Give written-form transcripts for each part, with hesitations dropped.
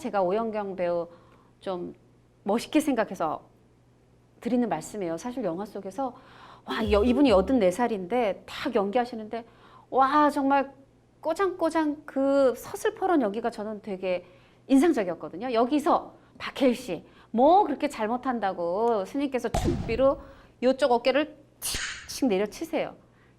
제가 오연경 배우 좀 멋있게 생각해서 드리는 말씀이에요. 사실 영화 속에서 와, 이분이 84살인데 딱 연기하시는데 와, 정말 꼬장꼬장 그 서슬퍼런 연기가 저는 되게 인상적이었거든요. 여기서 박해일 씨, 뭐 그렇게 잘못한다고 스님께서 죽비로 이쪽 어깨를 칙칙 내려치세요.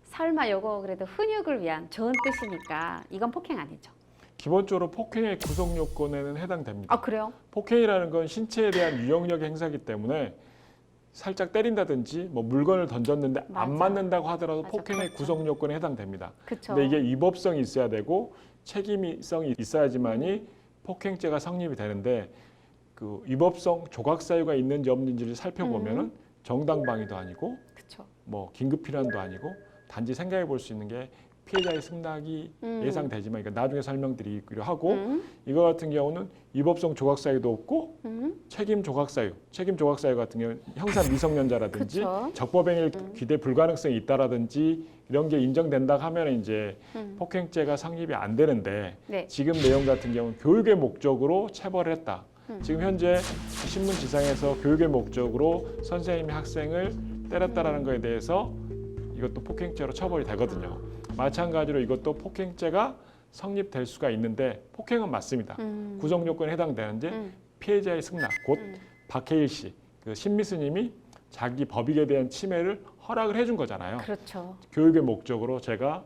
설마 요거 그래도 훈육을 위한 좋은 뜻이니까 이건 폭행 아니죠? 기본적으로 폭행의 구성 요건에는 해당됩니다. 아, 그래요? 폭행이라는 건 신체에 대한 유형력의 행사이기 때문에 살짝 때린다든지 뭐 물건을 던졌는데 맞아. 안 맞는다고 하더라도 맞아, 폭행의 그렇죠. 구성 요건에 해당됩니다. 그쵸. 근데 이게 위법성이 있어야 되고 책임성이 있어야지만이 폭행죄가 성립이 되는데 그 위법성 조각 사유가 있는지 없는지를 살펴보면은 정당방위도 아니고 그쵸. 뭐 긴급 필요한도 아니고 단지 생각해 볼 수 있는 게 피해자의 승낙이 예상되지만 그러니까 나중에 설명드리기로 하고 이거 같은 경우는 위법성 조각 사유도 없고 책임 조각 사유 같은 경우는 형사 미성년자라든지 그쵸. 적법행위를 기대 불가능성이 있다라든지 이런 게 인정된다 하면 이제 폭행죄가 성립이 안 되는데 네. 지금 내용 같은 경우는 교육의 목적으로 체벌을 했다. 지금 현재 신문 지상에서 교육의 목적으로 선생님이 학생을 때렸다라는 거에 대해서 이것도 폭행죄로 처벌이 되거든요. 마찬가지로 이것도 폭행죄가 성립될 수가 있는데 폭행은 맞습니다. 구성 요건에 해당되는데 피해자의 승낙, 곧 박해일 씨, 그 신미스님이 자기 법익에 대한 침해를 허락을 해준 거잖아요. 그렇죠. 교육의 목적으로 제가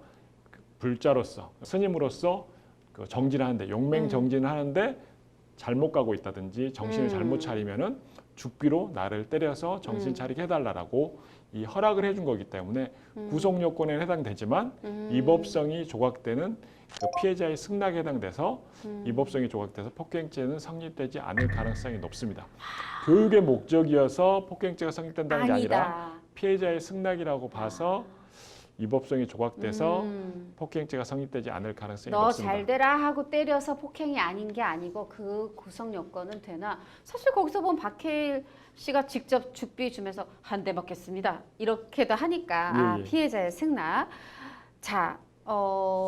불자로서 스님으로서 그 정진하는데 용맹 정진을 하는데 잘못 가고 있다든지 정신을 잘못 차리면은 죽비로 나를 때려서 정신 차리게 해달라고 이 허락을 해준 거기 때문에 구속 요건에 해당되지만 위법성이 조각되는 그 피해자의 승낙에 해당돼서 위법성이 조각돼서 폭행죄는 성립되지 않을 가능성이 높습니다. 교육의 목적이어서 폭행죄가 성립된다는 게 아니라 아니다. 피해자의 승낙이라고 봐서 위법성이 조각돼서 폭행죄가 성립되지 않을 가능성이 너 높습니다. 잘 되라 하고 때려서 폭행이 아닌 게 아니고 그 구성 요건은 되나? 사실 거기서 보면 박해일 씨가 직접 죽비 주면서 한 대 먹겠습니다. 이렇게도 하니까 아, 예. 피해자의 승낙. 자,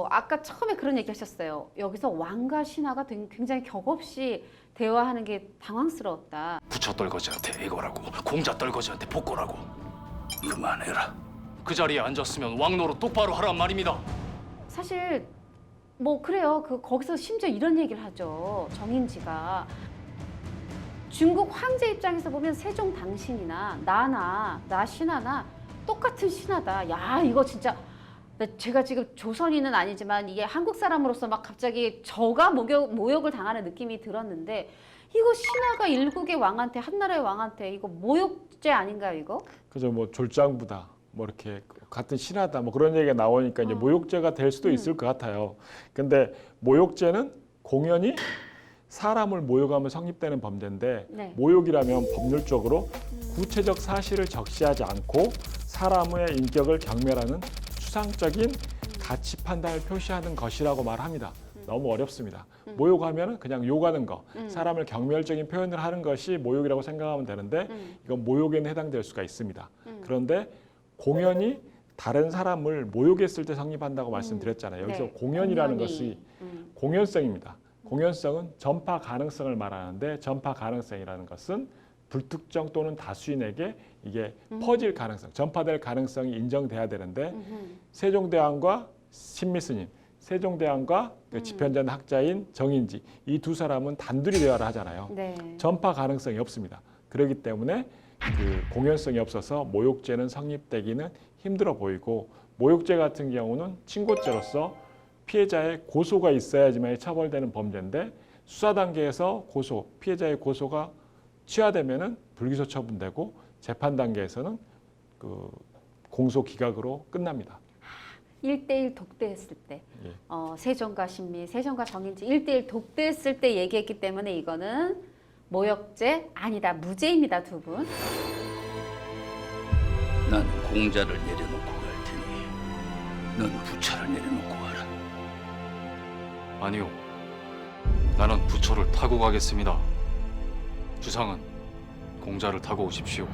아까 처음에 그런 얘기 하셨어요. 여기서 왕과 신하가 굉장히 격없이 대화하는 게 당황스러웠다. 부처 떨거지한테 애거라고 공자 떨거지한테 복고라고. 그만해라. 그 자리에 앉았으면 왕노로 똑바로 하란 말입니다. 사실 뭐 그래요. 거기서 심지어 이런 얘기를 하죠. 정인지가 중국 황제 입장에서 보면 세종 당신이나 나 신하나 똑같은 신하다. 야, 이거 진짜 제가 지금 조선인은 아니지만 이게 한국 사람으로서 막 갑자기 저가 모욕을 당하는 느낌이 들었는데 이거 신하가 일국의 왕한테 한나라의 왕한테 이거 모욕죄 아닌가요, 이거? 그죠, 뭐 졸장부다. 뭐 이렇게 같은 신하다 뭐 그런 얘기가 나오니까 이제 모욕죄가 될 수도 있을 것 같아요. 근데 모욕죄는 공연히 사람을 모욕하면 성립되는 범죄인데 네. 모욕이라면 법률적으로 구체적 사실을 적시하지 않고 사람의 인격을 경멸하는 추상적인 가치 판단을 표시하는 것이라고 말합니다. 너무 어렵습니다. 모욕하면 그냥 욕하는 거, 사람을 경멸적인 표현을 하는 것이 모욕이라고 생각하면 되는데 이건 모욕에는 해당될 수가 있습니다. 그런데 공연이 다른 사람을 모욕했을 때 성립한다고 말씀드렸잖아요. 여기서 네. 공연이라는 공연이. 것이 공연성입니다. 공연성은 전파 가능성을 말하는데 전파 가능성이라는 것은 불특정 또는 다수인에게 이게 퍼질 가능성, 전파될 가능성이 인정돼야 되는데 세종대왕과 신미스님, 세종대왕과 그 집현전 학자인 정인지 이 두 사람은 단둘이 대화를 하잖아요. 네. 전파 가능성이 없습니다. 그렇기 때문에 그 공연성이 없어서 모욕죄는 성립되기는 힘들어 보이고 모욕죄 같은 경우는 친고죄로서 피해자의 고소가 있어야지만 처벌되는 범죄인데 수사 단계에서 피해자의 고소가 취하되면은 불기소 처분되고 재판 단계에서는 그 공소 기각으로 끝납니다. 1대1 독대했을 때 예. 세종과 신미, 세종과 정인지 1대1 독대했을 때 얘기했기 때문에 이거는 모욕죄 아니다. 무죄입니다, 두 분. 난 공자를 내려놓고 갈 테니 넌 부처를 내려놓고 가라. 아니요. 나는 부처를 타고 가겠습니다. 주상은 공자를 타고 오십시오.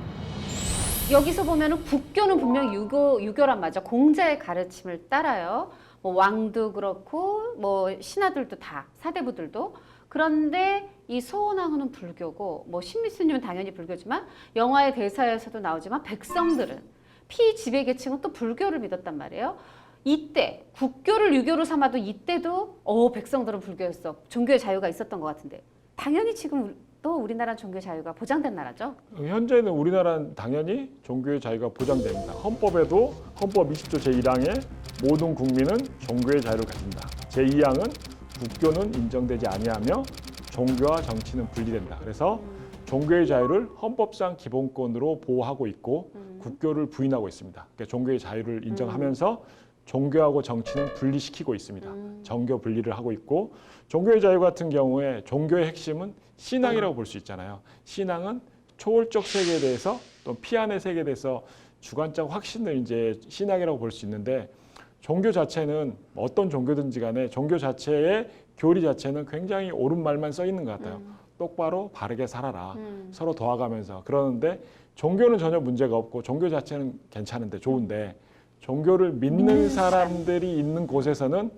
여기서 보면은 국교는 분명 유교란 말이죠. 공자의 가르침을 따라요. 뭐 왕도 그렇고 뭐 신하들도 다 사대부들도. 그런데 이 서원왕후는 불교고 뭐 신미스님은 당연히 불교지만 영화의 대사에서도 나오지만 백성들은 피지배 계층은 또 불교를 믿었단 말이에요. 이때 국교를 유교로 삼아도 이때도 백성들은 불교였어. 종교의 자유가 있었던 것 같은데 당연히 지금 또 우리나라는 종교의 자유가 보장된 나라죠. 현재는 우리나라는 당연히 종교의 자유가 보장됩니다. 헌법에도 헌법 20조 제1항에 모든 국민은 종교의 자유를 가진다. 제2항은 국교는 인정되지 아니하며 종교와 정치는 분리된다. 그래서 종교의 자유를 헌법상 기본권으로 보호하고 있고 국교를 부인하고 있습니다. 그러니까 종교의 자유를 인정하면서 종교하고 정치는 분리시키고 있습니다. 정교 분리를 하고 있고 종교의 자유 같은 경우에 종교의 핵심은 신앙이라고 볼 수 있잖아요. 신앙은 초월적 세계에 대해서 또 피안의 세계에 대해서 주관적 확신을 이제 신앙이라고 볼 수 있는데 종교 자체는 어떤 종교든지 간에 종교 자체의 교리 자체는 굉장히 옳은 말만 써 있는 것 같아요. 똑바로 바르게 살아라. 서로 도와가면서. 그러는데 종교는 전혀 문제가 없고 종교 자체는 괜찮은데 좋은데 종교를 믿는 사람들이 있는 곳에서는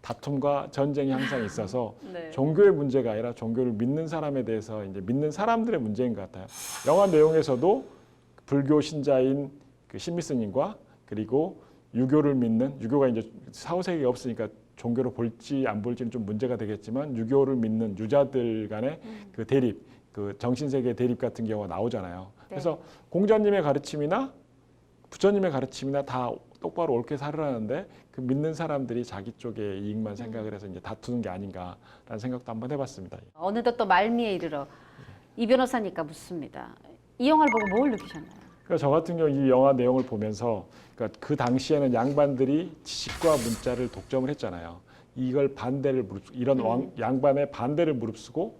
다툼과 전쟁이 항상 있어서 네. 종교의 문제가 아니라 종교를 믿는 사람에 대해서 이제 믿는 사람들의 문제인 것 같아요. 영화 내용에서도 불교 신자인 그 신미스님과 그리고 유교를 믿는 유교가 이제 사후세계가 없으니까 종교를 볼지 안 볼지는 좀 문제가 되겠지만 유교를 믿는 유자들 간의 그 대립, 그 정신세계 대립 같은 경우가 나오잖아요. 그래서 공자님의 가르침이나 부처님의 가르침이나 다 똑바로 옳게 살으라는데 그 믿는 사람들이 자기 쪽의 이익만 생각을 해서 이제 다투는 게 아닌가라는 생각도 한번 해봤습니다. 어느덧 또 말미에 이르러 이 변호사니까 묻습니다. 이 영화를 보고 뭘 느끼셨나요? 그러니까 저 같은 경우 이 영화 내용을 보면서 그러니까 그 당시에는 양반들이 지식과 문자를 독점을 했잖아요. 이걸 반대를 이런 양반의 반대를 무릅쓰고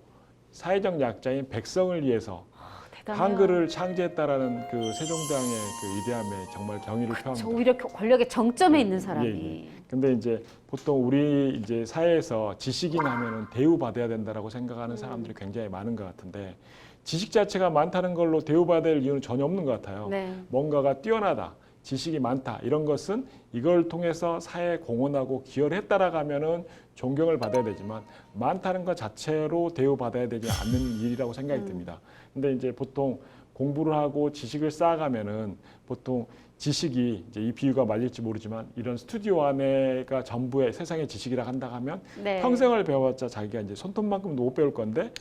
사회적 약자인 백성을 위해서 대단해요. 한글을 창제했다라는 그 세종대왕의 그 위대함에 정말 경의를 저 표합니다. 오히려 권력의 정점에 있는 사람이. 예. 근데 이제 보통 우리 이제 사회에서 지식인 하면은 대우받아야 된다라고 생각하는 사람들이 굉장히 많은 것 같은데 지식 자체가 많다는 걸로 대우받아야 할 이유는 전혀 없는 것 같아요. 네. 뭔가가 뛰어나다, 지식이 많다 이런 것은 이걸 통해서 사회에 공헌하고 기여를 했다라고 하면은 존경을 받아야 되지만 많다는 것 자체로 대우받아야 되지 않는 일이라고 생각이 듭니다. 근데 이제 보통 공부를 하고 지식을 쌓아가면은 보통 지식이 이제 이 비유가 맞을지 모르지만 이런 스튜디오 안에가 전부의 세상의 지식이라 한다 하면 네. 평생을 배워봤자 자기가 이제 손톱만큼도 못 배울 건데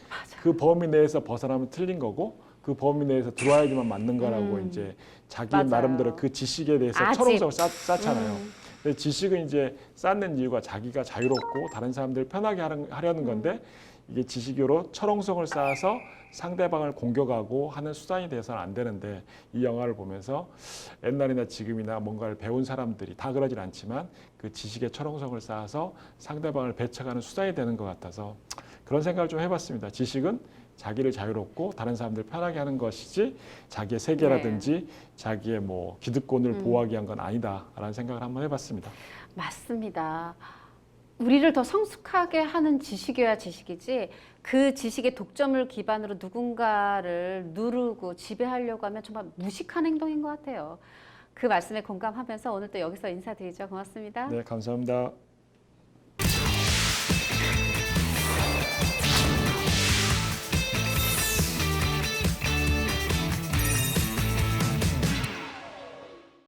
그 범위 내에서 벗어나면 틀린 거고 그 범위 내에서 들어와야지만 맞는 거라고 이제 자기 맞아요. 나름대로 그 지식에 대해서 아집. 철옹성을 쌓잖아요. 근데 지식은 이제 쌓는 이유가 자기가 자유롭고 다른 사람들 편하게 하려는 건데 이게 지식으로 철옹성을 쌓아서 상대방을 공격하고 하는 수단이 돼서는 안 되는데 이 영화를 보면서 옛날이나 지금이나 뭔가를 배운 사람들이 다 그러진 않지만 그 지식의 철옹성을 쌓아서 상대방을 배척하는 수단이 되는 것 같아서 그런 생각을 좀 해봤습니다. 지식은 자기를 자유롭고 다른 사람들 편하게 하는 것이지 자기의 세계라든지 자기의 뭐 기득권을 보호하기 위한 건 아니다라는 생각을 한번 해봤습니다. 맞습니다. 우리를 더 성숙하게 하는 지식이어야 지식이지 그 지식의 독점을 기반으로 누군가를 누르고 지배하려고 하면 정말 무식한 행동인 것 같아요. 그 말씀에 공감하면서 오늘 또 여기서 인사드리죠. 고맙습니다. 네, 감사합니다.